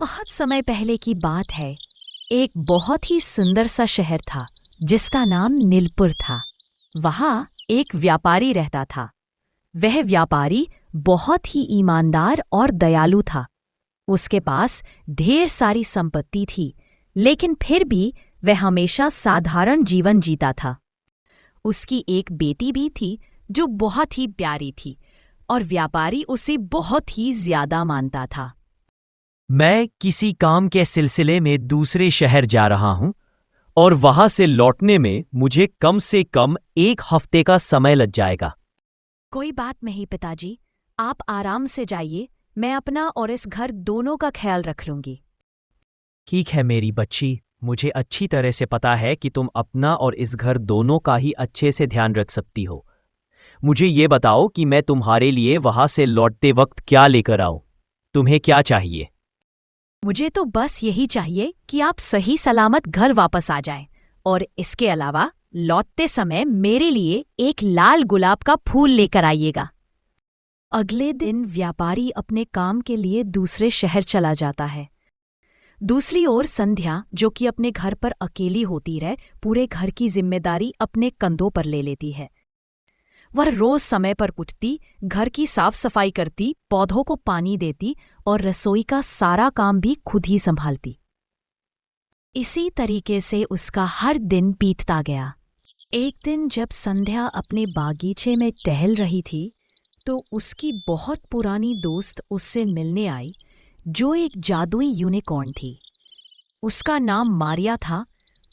बहुत समय पहले की बात है। एक बहुत ही सुंदर सा शहर था जिसका नाम नीलपुर था। वहाँ एक व्यापारी रहता था। वह व्यापारी बहुत ही ईमानदार और दयालु था। उसके पास ढेर सारी संपत्ति थी, लेकिन फिर भी वह हमेशा साधारण जीवन जीता था। उसकी एक बेटी भी थी जो बहुत ही प्यारी थी और व्यापारी उसे बहुत ही ज्यादा मानता था। मैं किसी काम के सिलसिले में दूसरे शहर जा रहा हूं और वहां से लौटने में मुझे कम से कम 1 हफ्ते का समय लग जाएगा। कोई बात नहीं पिताजी, आप आराम से जाइए। मैं अपना और इस घर दोनों का ख्याल रख लूंगी। ठीक है मेरी बच्ची, मुझे अच्छी तरह से पता है कि तुम अपना और इस घर दोनों का ही अच्छे से ध्यान रख सकती हो। मुझे ये बताओ कि मैं तुम्हारे लिए वहां से लौटते वक्त क्या लेकर आऊं? तुम्हें क्या चाहिए? मुझे तो बस यही चाहिए कि आप सही सलामत घर वापस आ जाएं, और इसके अलावा लौटते समय मेरे लिए एक लाल गुलाब का फूल लेकर आइएगा। अगले दिन व्यापारी अपने काम के लिए दूसरे शहर चला जाता है। दूसरी ओर संध्या, जो कि अपने घर पर अकेली होती रहे, पूरे घर की जिम्मेदारी अपने कंधों पर ले लेती है। वह रोज समय पर उठती, घर की साफ सफाई करती, पौधों को पानी देती और रसोई का सारा काम भी खुद ही संभालती। इसी तरीके से उसका हर दिन बीतता गया। एक दिन जब संध्या अपने बागीचे में टहल रही थी, तो उसकी बहुत पुरानी दोस्त उससे मिलने आई, जो एक जादुई यूनिकॉर्न थी। उसका नाम मारिया था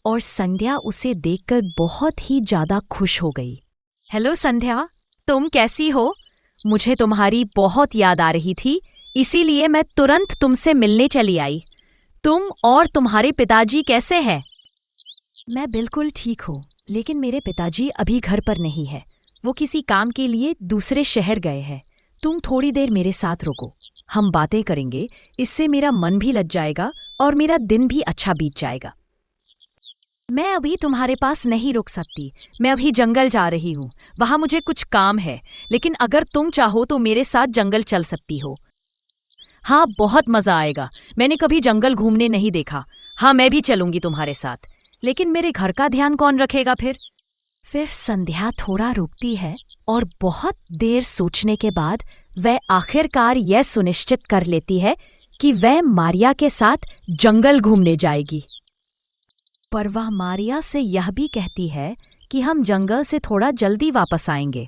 और संध्या उसे देखकर बहुत ही ज्यादा खुश हो गई। हेलो संध्या, तुम कैसी हो? मुझे तुम्हारी बहुत याद आ रही थी, इसीलिए मैं तुरंत तुमसे मिलने चली आई। तुम और तुम्हारे पिताजी कैसे हैं? मैं बिल्कुल ठीक हूँ, लेकिन मेरे पिताजी अभी घर पर नहीं है। वो किसी काम के लिए दूसरे शहर गए हैं। तुम थोड़ी देर मेरे साथ रुको, हम बातें करेंगे। इससे मेरा मन भी लग जाएगा और मेरा दिन भी अच्छा बीत जाएगा। मैं अभी तुम्हारे पास नहीं रुक सकती। मैं अभी जंगल जा रही हूँ, वहाँ मुझे कुछ काम है। लेकिन अगर तुम चाहो तो मेरे साथ जंगल चल सकती हो। हाँ, बहुत मज़ा आएगा। मैंने कभी जंगल घूमने नहीं देखा। हाँ, मैं भी चलूंगी तुम्हारे साथ। लेकिन मेरे घर का ध्यान कौन रखेगा फिर? फिर संध्या थोड़ा रुकती है और बहुत देर सोचने के बाद वह आखिरकार यह सुनिश्चित कर लेती है कि वह मारिया के साथ जंगल घूमने जाएगी। पर वह मारिया से यह भी कहती है कि हम जंगल से थोड़ा जल्दी वापस आएंगे,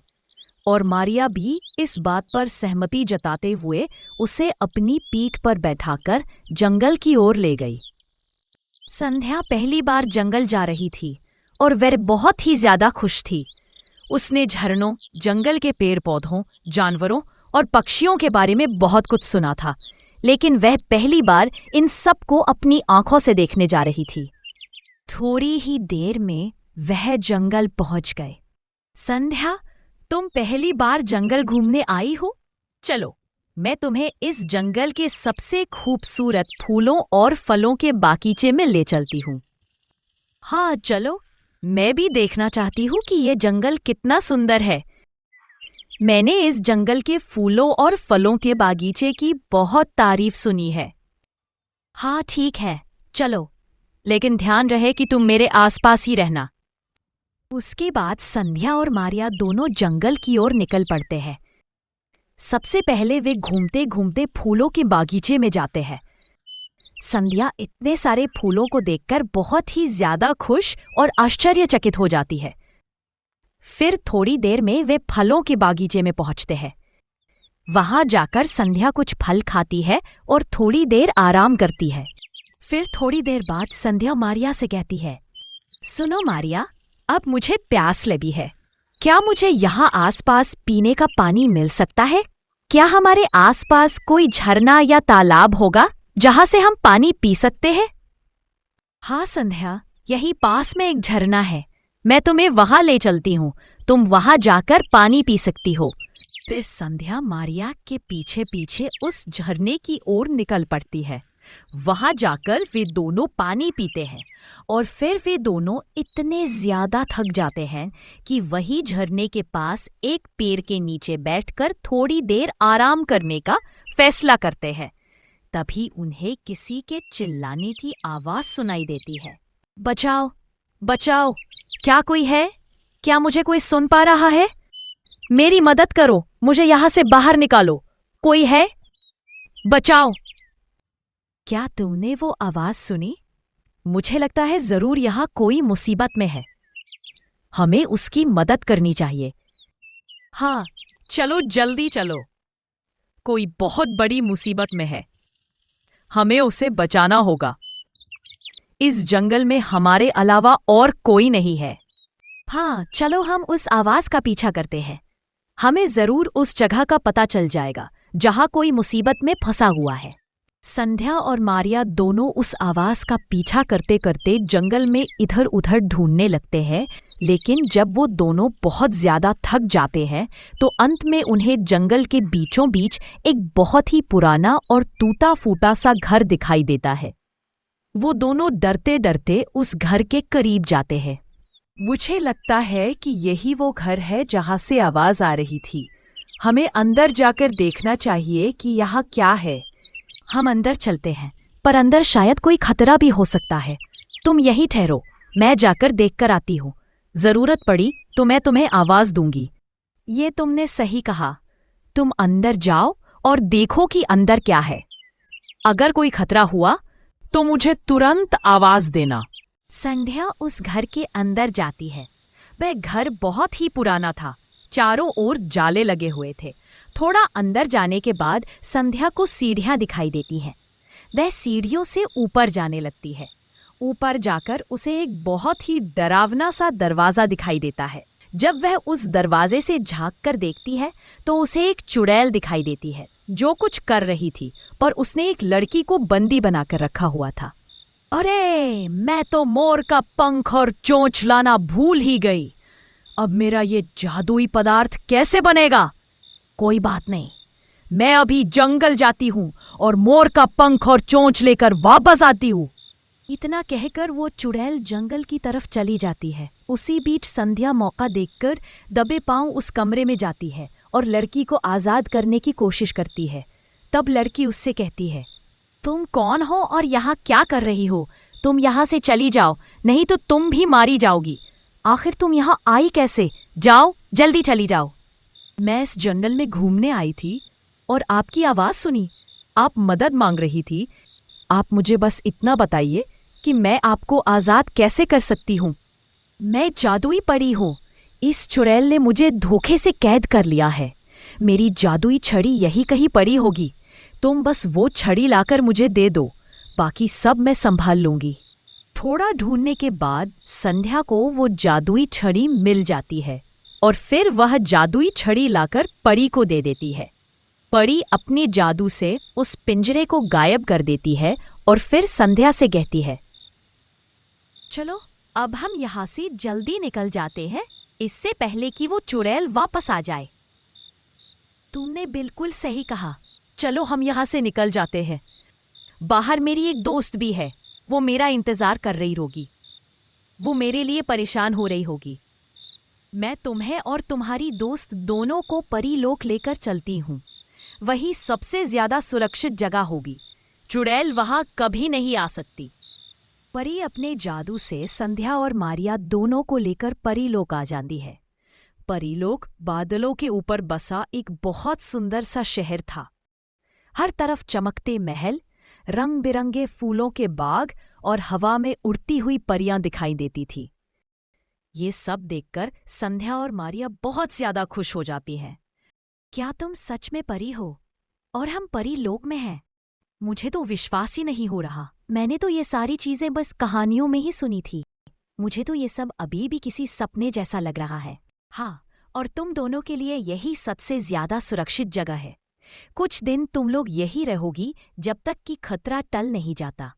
और मारिया भी इस बात पर सहमति जताते हुए उसे अपनी पीठ पर बैठाकर जंगल की ओर ले गई। संध्या पहली बार जंगल जा रही थी और वह बहुत ही ज्यादा खुश थी। उसने झरनों, जंगल के पेड़ पौधों, जानवरों और पक्षियों के बारे में बहुत कुछ सुना था, लेकिन वह पहली बार इन सब को अपनी आंखों से देखने जा रही थी। थोड़ी ही देर में वह जंगल पहुंच गए। संध्या, तुम पहली बार जंगल घूमने आई हो? चलो, मैं तुम्हें इस जंगल के सबसे खूबसूरत फूलों और फलों के बागीचे में ले चलती हूँ। हाँ चलो, मैं भी देखना चाहती हूँ कि यह जंगल कितना सुंदर है। मैंने इस जंगल के फूलों और फलों के बागीचे की बहुत तारीफ सुनी है। हाँ ठीक है, चलो, लेकिन ध्यान रहे कि तुम मेरे आसपास ही रहना। उसके बाद संध्या और मारिया दोनों जंगल की ओर निकल पड़ते हैं। सबसे पहले वे घूमते घूमते फूलों के बागीचे में जाते हैं। संध्या इतने सारे फूलों को देखकर बहुत ही ज्यादा खुश और आश्चर्यचकित हो जाती है। फिर थोड़ी देर में वे फलों के बागीचे में पहुंचते हैं। वहां जाकर संध्या कुछ फल खाती है और थोड़ी देर आराम करती है। फिर थोड़ी देर बाद संध्या मारिया से कहती है, सुनो मारिया, अब मुझे प्यास लगी है। क्या मुझे यहाँ आसपास पीने का पानी मिल सकता है? क्या हमारे आसपास कोई झरना या तालाब होगा जहाँ से हम पानी पी सकते हैं? हाँ संध्या, यही पास में एक झरना है। मैं तुम्हें वहाँ ले चलती हूँ। तुम वहाँ जाकर पानी पी सकती हो। फिर संध्या मारिया के पीछे पीछे उस झरने की ओर निकल पड़ती है। वहां जाकर वे दोनों पानी पीते हैं और फिर वे दोनों इतने ज्यादा थक जाते हैं कि वही झरने के पास एक पेड़ के नीचे बैठकर थोड़ी देर आराम करने का फैसला करते हैं। तभी उन्हें किसी के चिल्लाने की आवाज सुनाई देती है। बचाओ, बचाओ, क्या कोई है? क्या मुझे कोई सुन पा रहा है? मेरी मदद करो, मुझे यहां से बाहर निकालो। कोई है? बचाओ। क्या तुमने वो आवाज सुनी? मुझे लगता है जरूर यहां कोई मुसीबत में है। हमें उसकी मदद करनी चाहिए। हाँ, चलो जल्दी चलो। कोई बहुत बड़ी मुसीबत में है। हमें उसे बचाना होगा। इस जंगल में हमारे अलावा और कोई नहीं है। हाँ, चलो हम उस आवाज का पीछा करते हैं। हमें जरूर उस जगह का पता चल जाएगा जहां कोई मुसीबत में फंसा हुआ है। संध्या और मारिया दोनों उस आवाज का पीछा करते करते जंगल में इधर उधर ढूंढने लगते हैं, लेकिन जब वो दोनों बहुत ज्यादा थक जाते हैं तो अंत में उन्हें जंगल के बीचों बीच एक बहुत ही पुराना और टूटा फूटा सा घर दिखाई देता है। वो दोनों डरते डरते उस घर के करीब जाते हैं। मुझे लगता है कि यही वो घर है जहां से आवाज आ रही थी। हमें अंदर जाकर देखना चाहिए कि यहाँ क्या है। हम अंदर चलते हैं, पर अंदर शायद कोई खतरा भी हो सकता है। तुम यहीं ठहरो, मैं जाकर देखकर आती हूँ। जरूरत पड़ी तो मैं तुम्हें आवाज दूंगी। ये तुमने सही कहा। तुम अंदर जाओ और देखो कि अंदर क्या है। अगर कोई खतरा हुआ तो मुझे तुरंत आवाज देना। संध्या उस घर के अंदर जाती है। वह घर बहुत ही पुराना था। चारों ओर जाले लगे हुए थे। थोड़ा अंदर जाने के बाद संध्या को सीढ़ियां दिखाई देती हैं। वह सीढ़ियों से ऊपर जाने लगती है। ऊपर जाकर उसे एक बहुत ही डरावना सा दरवाज़ा दिखाई देता है। जब वह उस दरवाजे से झांक कर देखती है तो उसे एक चुड़ैल दिखाई देती है जो कुछ कर रही थी, पर उसने एक लड़की को बंदी बनाकर रखा हुआ था। अरे, मैं तो मोर का पंख और चोंच लाना भूल ही गई। अब मेरा ये जादुई पदार्थ कैसे बनेगा? कोई बात नहीं, मैं अभी जंगल जाती हूँ और मोर का पंख और चोंच लेकर वापस आती हूँ। इतना कहकर वो चुड़ैल जंगल की तरफ चली जाती है। उसी बीच संध्या मौका देखकर दबे पांव उस कमरे में जाती है और लड़की को आज़ाद करने की कोशिश करती है। तब लड़की उससे कहती है, तुम कौन हो और यहाँ क्या कर रही हो? तुम यहाँ से चली जाओ, नहीं तो तुम भी मारी जाओगी। आखिर तुम यहाँ आई कैसे? जाओ, जल्दी चली जाओ। मैं इस जंगल में घूमने आई थी और आपकी आवाज़ सुनी। आप मदद मांग रही थी। आप मुझे बस इतना बताइए कि मैं आपको आज़ाद कैसे कर सकती हूँ। मैं जादुई परी हूँ। इस चुड़ैल ने मुझे धोखे से कैद कर लिया है। मेरी जादुई छड़ी यही कहीं पड़ी होगी। तुम बस वो छड़ी लाकर मुझे दे दो, बाकी सब मैं संभाल लूंगी। थोड़ा ढूंढने के बाद संध्या को वो जादुई छड़ी मिल जाती है और फिर वह जादुई छड़ी लाकर परी को दे देती है। परी अपने जादू से उस पिंजरे को गायब कर देती है और फिर संध्या से कहती है, चलो अब हम यहाँ से जल्दी निकल जाते हैं, इससे पहले कि वो चुड़ैल वापस आ जाए। तुमने बिल्कुल सही कहा। चलो हम यहाँ से निकल जाते हैं। बाहर मेरी एक दोस्त भी है, वो मेरा इंतजार कर रही होगी। वो मेरे लिए परेशान हो रही होगी। मैं तुम्हें और तुम्हारी दोस्त दोनों को परीलोक लेकर चलती हूँ। वही सबसे ज्यादा सुरक्षित जगह होगी। चुड़ैल वहां कभी नहीं आ सकती। परी अपने जादू से संध्या और मारिया दोनों को लेकर परीलोक आ जाती है। परीलोक बादलों के ऊपर बसा एक बहुत सुंदर सा शहर था। हर तरफ चमकते महल, रंग बिरंगे फूलों के बाग और हवा में उड़ती हुई परियां दिखाई देती थी। ये सब देखकर संध्या और मारिया बहुत ज्यादा खुश हो जाती हैं। क्या तुम सच में परी हो और हम परी लोक में हैं? मुझे तो विश्वास ही नहीं हो रहा। मैंने तो ये सारी चीजें बस कहानियों में ही सुनी थी। मुझे तो ये सब अभी भी किसी सपने जैसा लग रहा है। हाँ, और तुम दोनों के लिए यही सबसे ज्यादा सुरक्षित जगह है। कुछ दिन तुम लोग यही रहोगी जब तक कि खतरा टल नहीं जाता।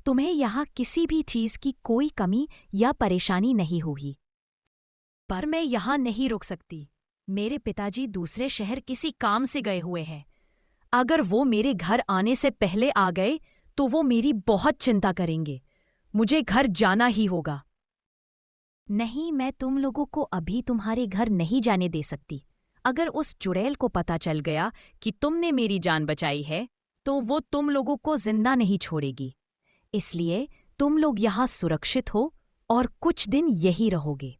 तुम्हें यहाँ किसी भी चीज की कोई कमी या परेशानी नहीं होगी। पर मैं यहाँ नहीं रुक सकती। मेरे पिताजी दूसरे शहर किसी काम से गए हुए हैं। अगर वो मेरे घर आने से पहले आ गए तो वो मेरी बहुत चिंता करेंगे। मुझे घर जाना ही होगा। नहीं, मैं तुम लोगों को अभी तुम्हारे घर नहीं जाने दे सकती। अगर उस चुड़ैल को पता चल गया कि तुमने मेरी जान बचाई है तो वो तुम लोगों को जिंदा नहीं छोड़ेगी। इसलिए तुम लोग यहाँ सुरक्षित हो और कुछ दिन यही रहोगे।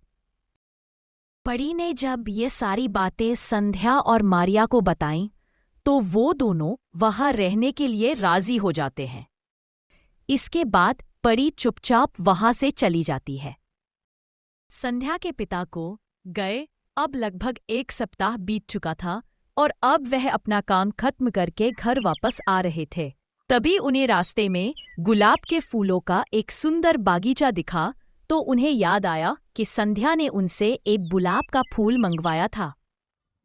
परी ने जब ये सारी बातें संध्या और मारिया को बताईं, तो वो दोनों वहां रहने के लिए राजी हो जाते हैं। इसके बाद परी चुपचाप वहां से चली जाती है। संध्या के पिता को गए अब लगभग 1 सप्ताह बीत चुका था और अब वह अपना काम खत्म करके घर वापस आ रहे थे। तभी उन्हें रास्ते में गुलाब के फूलों का एक सुंदर बागीचा दिखा, तो उन्हें याद आया कि संध्या ने उनसे एक गुलाब का फूल मंगवाया था।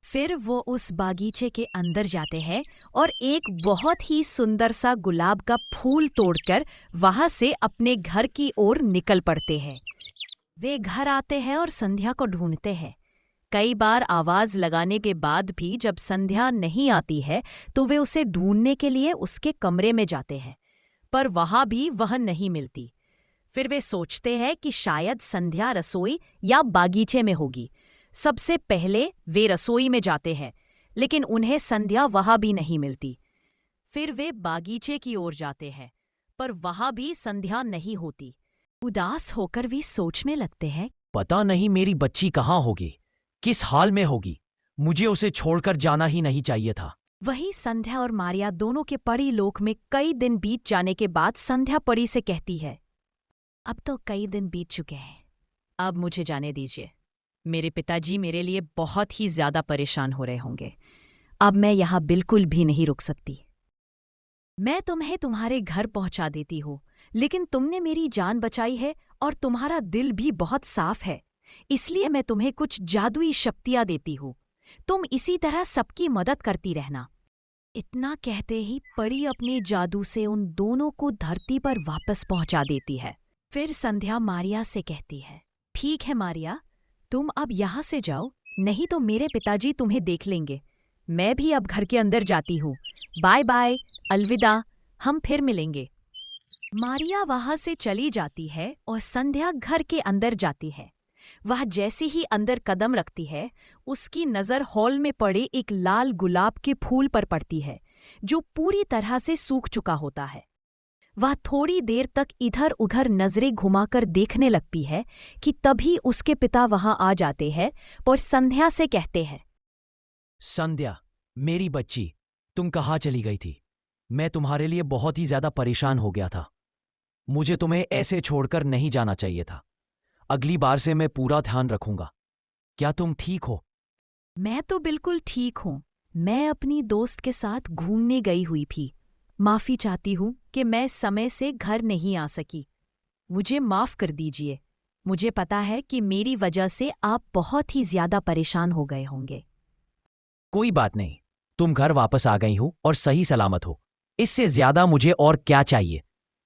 फिर वो उस बागीचे के अंदर जाते हैं और एक बहुत ही सुंदर सा गुलाब का फूल तोड़कर वहां से अपने घर की ओर निकल पड़ते हैं। वे घर आते हैं और संध्या को ढूंढते हैं। कई बार आवाज लगाने के बाद भी जब संध्या नहीं आती है तो वे उसे ढूंढने के लिए उसके कमरे में जाते हैं, पर वहां भी वह नहीं मिलती। फिर वे सोचते हैं कि शायद संध्या रसोई या बागीचे में होगी। सबसे पहले वे रसोई में जाते हैं, लेकिन उन्हें संध्या वहां भी नहीं मिलती। फिर वे बागीचे की ओर जाते हैं, पर वहां भी संध्या नहीं होती। उदास होकर वे सोचने लगते हैं, पता नहीं मेरी बच्ची कहाँ होगी, किस हाल में होगी। मुझे उसे छोड़कर जाना ही नहीं चाहिए था। वही संध्या और मारिया दोनों के परी लोक में कई दिन बीत जाने के बाद संध्या परी से कहती है, अब तो कई दिन बीत चुके हैं, अब मुझे जाने दीजिए। मेरे पिताजी मेरे लिए बहुत ही ज्यादा परेशान हो रहे होंगे। अब मैं यहाँ बिल्कुल भी नहीं रुक सकती। मैं तुम्हें तुम्हारे घर पहुंचा देती हूँ, लेकिन तुमने मेरी जान बचाई है और तुम्हारा दिल भी बहुत साफ है, इसलिए मैं तुम्हें कुछ जादुई शक्तियां देती हूँ। तुम इसी तरह सबकी मदद करती रहना। इतना कहते ही परी अपने जादू से उन दोनों को धरती पर वापस पहुंचा देती है। फिर संध्या मारिया से कहती है, ठीक है मारिया, तुम अब यहाँ से जाओ, नहीं तो मेरे पिताजी तुम्हें देख लेंगे। मैं भी अब घर के अंदर जाती हूँ। बाय बाय, अलविदा, हम फिर मिलेंगे। मारिया वहां से चली जाती है और संध्या घर के अंदर जाती है। वह जैसे ही अंदर कदम रखती है, उसकी नज़र हॉल में पड़े एक लाल गुलाब के फूल पर पड़ती है, जो पूरी तरह से सूख चुका होता है। वह थोड़ी देर तक इधर उधर नजरें घुमाकर देखने लगती है कि तभी उसके पिता वहां आ जाते हैं और संध्या से कहते हैं, संध्या, मेरी बच्ची, तुम कहाँ चली गई थी? मैं तुम्हारे लिए बहुत ही ज्यादा परेशान हो गया था। मुझे तुम्हें ऐसे छोड़कर नहीं जाना चाहिए था। अगली बार से मैं पूरा ध्यान रखूंगा। क्या तुम ठीक हो? मैं तो बिल्कुल ठीक हूँ। मैं अपनी दोस्त के साथ घूमने गई हुई थी। माफी चाहती हूँ कि मैं समय से घर नहीं आ सकी। मुझे माफ कर दीजिए। मुझे पता है कि मेरी वजह से आप बहुत ही ज्यादा परेशान हो गए होंगे। कोई बात नहीं, तुम घर वापस आ गई हो और सही सलामत हो। इससे ज्यादा मुझे और क्या चाहिए?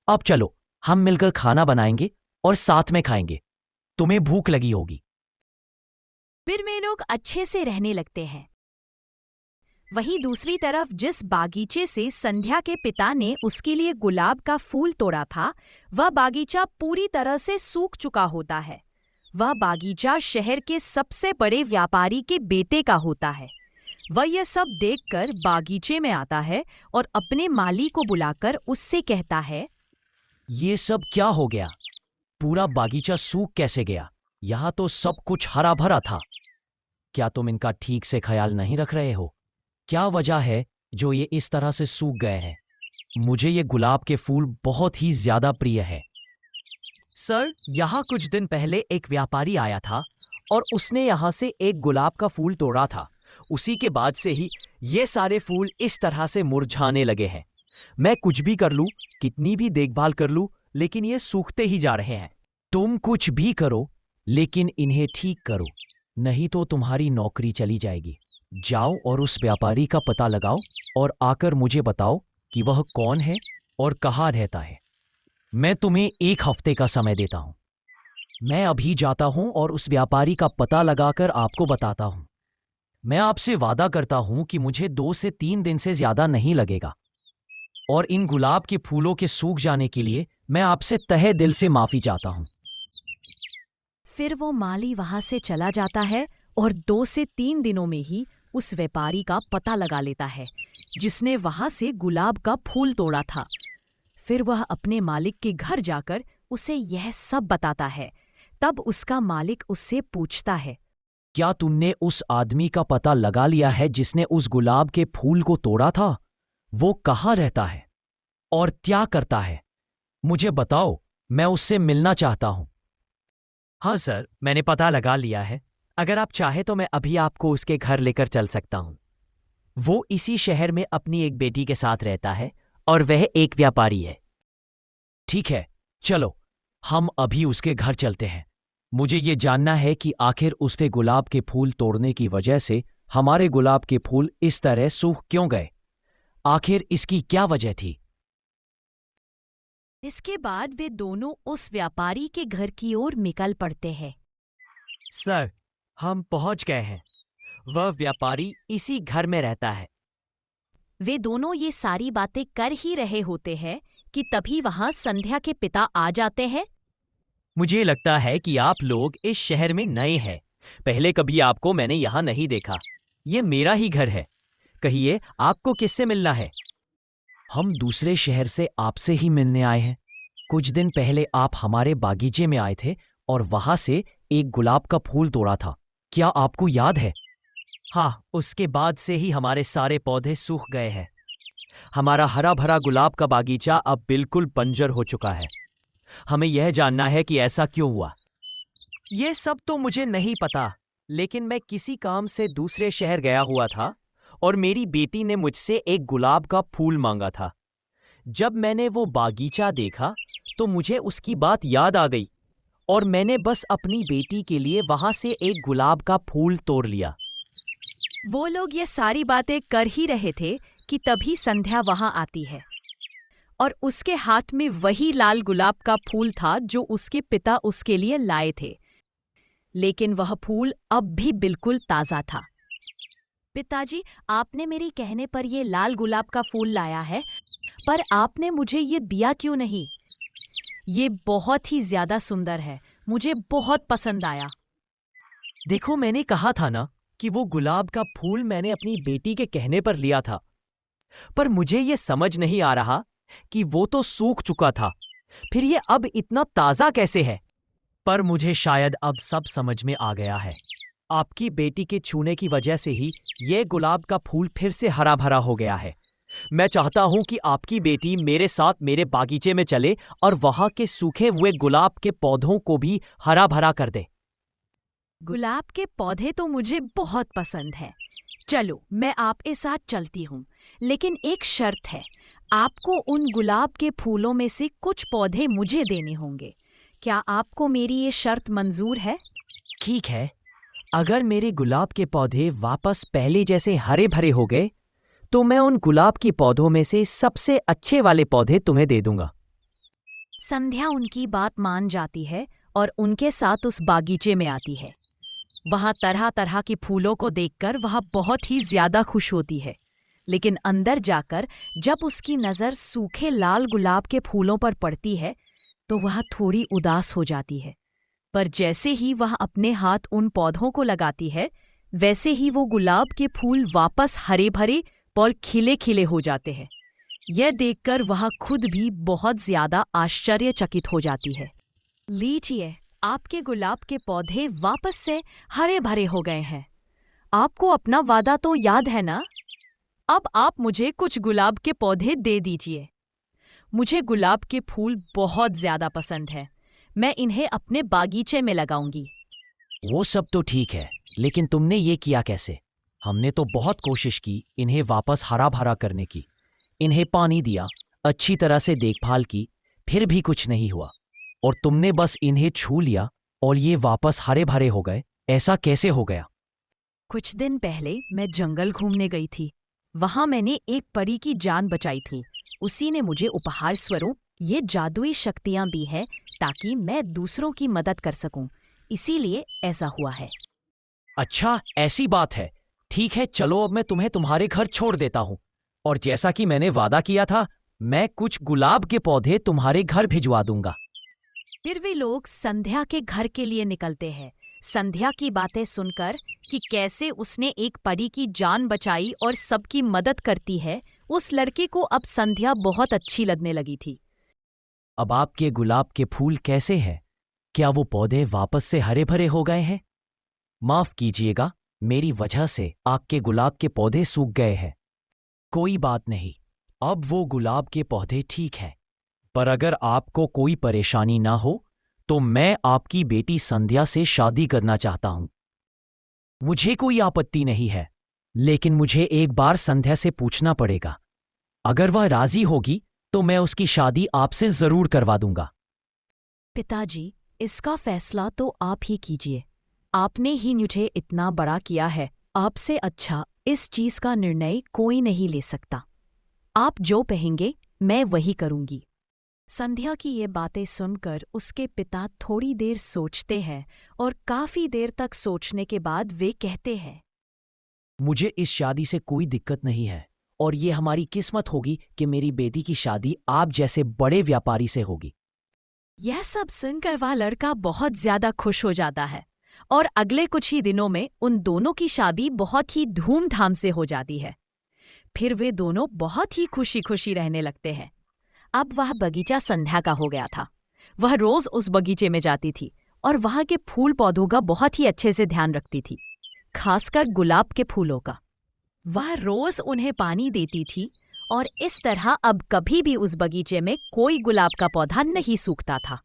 अब चलो, हम मिलकर खाना बनाएंगे और साथ में खाएंगे। तुम्हें भूख लगी होगी। फिर वे लोग अच्छे से रहने लगते हैं। वहीं दूसरी तरफ जिस बागीचे से संध्या के पिता ने उसके लिए गुलाब का फूल तोड़ा था, वह बागीचा पूरी तरह से सूख चुका होता है। वह बागीचा शहर के सबसे बड़े व्यापारी के बेटे का होता है। वह यह सब देखकर बागीचे में आता है और अपने माली को बुलाकर उससे कहता है, ये सब क्या हो गया? पूरा बागीचा सूख कैसे गया? यहाँ तो सब कुछ हरा भरा था। क्या तुम इनका ठीक से ख्याल नहीं रख रहे हो? क्या वजह है जो ये इस तरह से सूख गए हैं? मुझे ये गुलाब के फूल बहुत ही ज्यादा प्रिय है। सर, यहाँ कुछ दिन पहले एक व्यापारी आया था और उसने यहाँ से एक गुलाब का फूल तोड़ा था। उसी के बाद से ही ये सारे फूल इस तरह से मुरझाने लगे हैं। मैं कुछ भी कर लूं, कितनी भी देखभाल कर लूं, लेकिन ये सूखते ही जा रहे हैं। तुम कुछ भी करो, लेकिन इन्हें ठीक करो, नहीं तो तुम्हारी नौकरी चली जाएगी। जाओ और उस व्यापारी का पता लगाओ और आकर मुझे बताओ कि वह कौन है और कहाँ रहता है। मैं तुम्हें 1 हफ्ते का समय देता हूँ। मैं अभी जाता हूँ और उस व्यापारी का पता लगाकर आपको बताता हूँ। मैं आपसे वादा करता हूँ कि मुझे 2 से 3 दिन से ज्यादा नहीं लगेगा, और इन गुलाब के फूलों के सूख जाने के लिए मैं आपसे तहे दिल से माफी चाहता हूँ। फिर वो माली वहां से चला जाता है और 2 से 3 दिनों में ही उस व्यापारी का पता लगा लेता है। जिसने वहां से गुलाब का फूल तोड़ा था। फिर वह अपने मालिक के घर जाकर उसे यह सब बताता है। तब उसका मालिक उससे पूछता है, क्या तुमने उस आदमी का पता लगा लिया है जिसने उस गुलाब के फूल को तोड़ा था? वो कहाँ रहता है और क्या करता है? मुझे बताओ, मैं उससे मिलना चाहता हूं। हाँ सर, मैंने पता लगा लिया है। अगर आप चाहे तो मैं अभी आपको उसके घर लेकर चल सकता हूं। वो इसी शहर में अपनी एक बेटी के साथ रहता है और वह एक व्यापारी है। ठीक है, चलो हम अभी उसके घर चलते हैं। मुझे ये जानना है कि आखिर उसके गुलाब के फूल तोड़ने की वजह से हमारे गुलाब के फूल इस तरह सूख क्यों गए। आखिर इसकी क्या वजह थी? इसके बाद वे दोनों उस व्यापारी के घर की ओर निकल पड़ते हैं। सर, हम पहुंच गए हैं। वह व्यापारी इसी घर में रहता है। वे दोनों ये सारी बातें कर ही रहे होते हैं कि तभी वहां संध्या के पिता आ जाते हैं। मुझे लगता है कि आप लोग इस शहर में नए हैं। पहले कभी आपको मैंने यहाँ नहीं देखा। ये मेरा ही घर है। कहिए, आपको किससे मिलना है? हम दूसरे शहर से आपसे ही मिलने आए हैं। कुछ दिन पहले आप हमारे बागीचे में आए थे और वहां से एक गुलाब का फूल तोड़ा था। क्या आपको याद है? हाँ, उसके बाद से ही हमारे सारे पौधे सूख गए हैं। हमारा हरा भरा गुलाब का बागीचा अब बिल्कुल बंजर हो चुका है। हमें यह जानना है कि ऐसा क्यों हुआ। यह सब तो मुझे नहीं पता, लेकिन मैं किसी काम से दूसरे शहर गया हुआ था और मेरी बेटी ने मुझसे एक गुलाब का फूल मांगा था। जब मैंने वो बागीचा देखा तो मुझे उसकी बात याद आ गई और मैंने बस अपनी बेटी के लिए वहां से एक गुलाब का फूल तोड़ लिया। वो लोग ये सारी बातें कर ही रहे थे कि तभी संध्या वहां आती है और उसके हाथ में वही लाल गुलाब का फूल था जो उसके पिता उसके लिए लाए थे। लेकिन वह फूल अब भी बिल्कुल ताज़ा था। पिताजी, आपने मेरे कहने पर ये लाल गुलाब का फूल लाया है, पर आपने मुझे ये दिया क्यों नहीं? ये बहुत ही ज्यादा सुंदर है, मुझे बहुत पसंद आया। देखो, मैंने कहा था ना कि वो गुलाब का फूल मैंने अपनी बेटी के कहने पर लिया था, पर मुझे ये समझ नहीं आ रहा कि वो तो सूख चुका था, फिर ये अब इतना ताज़ा कैसे है। पर मुझे शायद अब सब समझ में आ गया है। आपकी बेटी के छूने की वजह से ही ये गुलाब का फूल फिर से हरा भरा हो गया है। मैं चाहता हूं कि आपकी बेटी मेरे साथ मेरे बागीचे में चले और वहां के सूखे हुए गुलाब के पौधों को भी हरा भरा कर दे। गुलाब के पौधे तो मुझे बहुत पसंद हैं। चलो, मैं आपके साथ चलती हूँ, लेकिन एक शर्त है। आपको उन गुलाब के फूलों में से कुछ पौधे मुझे देने होंगे। क्या आपको मेरी ये शर्त मंजूर है? ठीक है, अगर मेरे गुलाब के पौधे वापस पहले जैसे हरे भरे हो गए तो मैं उन गुलाब के पौधों में से सबसे अच्छे वाले पौधे तुम्हें दे दूंगा। संध्या उनकी बात मान जाती है और उनके साथ उस बागीचे में आती है। वहां तरह तरह के फूलों को देखकर वह बहुत ही ज्यादा खुश होती है, लेकिन अंदर जाकर जब उसकी नज़र सूखे लाल गुलाब के फूलों पर पड़ती है तो वह थोड़ी उदास हो जाती है। पर जैसे ही वह अपने हाथ उन पौधों को लगाती है, वैसे ही वो गुलाब के फूल वापस हरे भरे और खिले खिले हो जाते हैं। यह देखकर वह खुद भी बहुत ज्यादा आश्चर्यचकित हो जाती है। लीजिए, आपके गुलाब के पौधे वापस से हरे भरे हो गए हैं। आपको अपना वादा तो याद है ना? अब आप मुझे कुछ गुलाब के पौधे दे दीजिए। मुझे गुलाब के फूल बहुत ज्यादा पसंद है। मैं इन्हें अपने बागीचे में लगाऊंगी। वो सब तो ठीक है, लेकिन तुमने ये किया कैसे? हमने तो बहुत कोशिश की इन्हें वापस हरा भरा करने की। इन्हें पानी दिया, अच्छी तरह से देखभाल की, फिर भी कुछ नहीं हुआ और तुमने बस इन्हें छू लिया और ये वापस हरे भरे हो गए। ऐसा कैसे हो गया? कुछ दिन पहले मैं जंगल घूमने गई थी। वहां मैंने एक परी की जान बचाई थी। उसी ने मुझे उपहार स्वरूप ये जादुई शक्तियां दी है ताकि मैं दूसरों की मदद कर सकूं। इसीलिए ऐसा हुआ है। अच्छा, ऐसी बात है। ठीक है, चलो अब मैं तुम्हें तुम्हारे घर छोड़ देता हूँ और जैसा कि मैंने वादा किया था, मैं कुछ गुलाब के पौधे तुम्हारे घर भिजवा दूंगा। फिर वे लोग संध्या के घर के लिए निकलते हैं। संध्या की बातें सुनकर कि कैसे उसने एक परी की जान बचाई और सबकी मदद करती है, उस लड़के को अब संध्या बहुत अच्छी लगने लगी थी। अब आपके गुलाब के फूल कैसे हैं? क्या वो पौधे वापस से हरे भरे हो गए हैं? माफ कीजिएगा, मेरी वजह से आपके गुलाब के पौधे सूख गए हैं। कोई बात नहीं, अब वो गुलाब के पौधे ठीक हैं। पर अगर आपको कोई परेशानी ना हो तो मैं आपकी बेटी संध्या से शादी करना चाहता हूं। मुझे कोई आपत्ति नहीं है, लेकिन मुझे एक बार संध्या से पूछना पड़ेगा। अगर वह राजी होगी तो मैं उसकी शादी आपसे जरूर करवा दूंगा। पिताजी, इसका फैसला तो आप ही कीजिए। आपने ही मुझे इतना बड़ा किया है। आपसे अच्छा इस चीज का निर्णय कोई नहीं ले सकता। आप जो कहेंगे मैं वही करूंगी। संध्या की ये बातें सुनकर उसके पिता थोड़ी देर सोचते हैं और काफी देर तक सोचने के बाद वे कहते हैं, मुझे इस शादी से कोई दिक्कत नहीं है और ये हमारी किस्मत होगी कि मेरी बेटी की शादी आप जैसे बड़े व्यापारी से होगी। यह सब सुनकर वह लड़का बहुत ज्यादा खुश हो जाता है और अगले कुछ ही दिनों में उन दोनों की शादी बहुत ही धूमधाम से हो जाती है। फिर वे दोनों बहुत ही खुशी खुशी रहने लगते हैं। अब वह बगीचा संध्या का हो गया था। वह रोज उस बगीचे में जाती थी और वहां के फूल पौधों का बहुत ही अच्छे से ध्यान रखती थी, खासकर गुलाब के फूलों का। वह रोज उन्हें पानी देती थी और इस तरह अब कभी भी उस बगीचे में कोई गुलाब का पौधा नहीं सूखता था।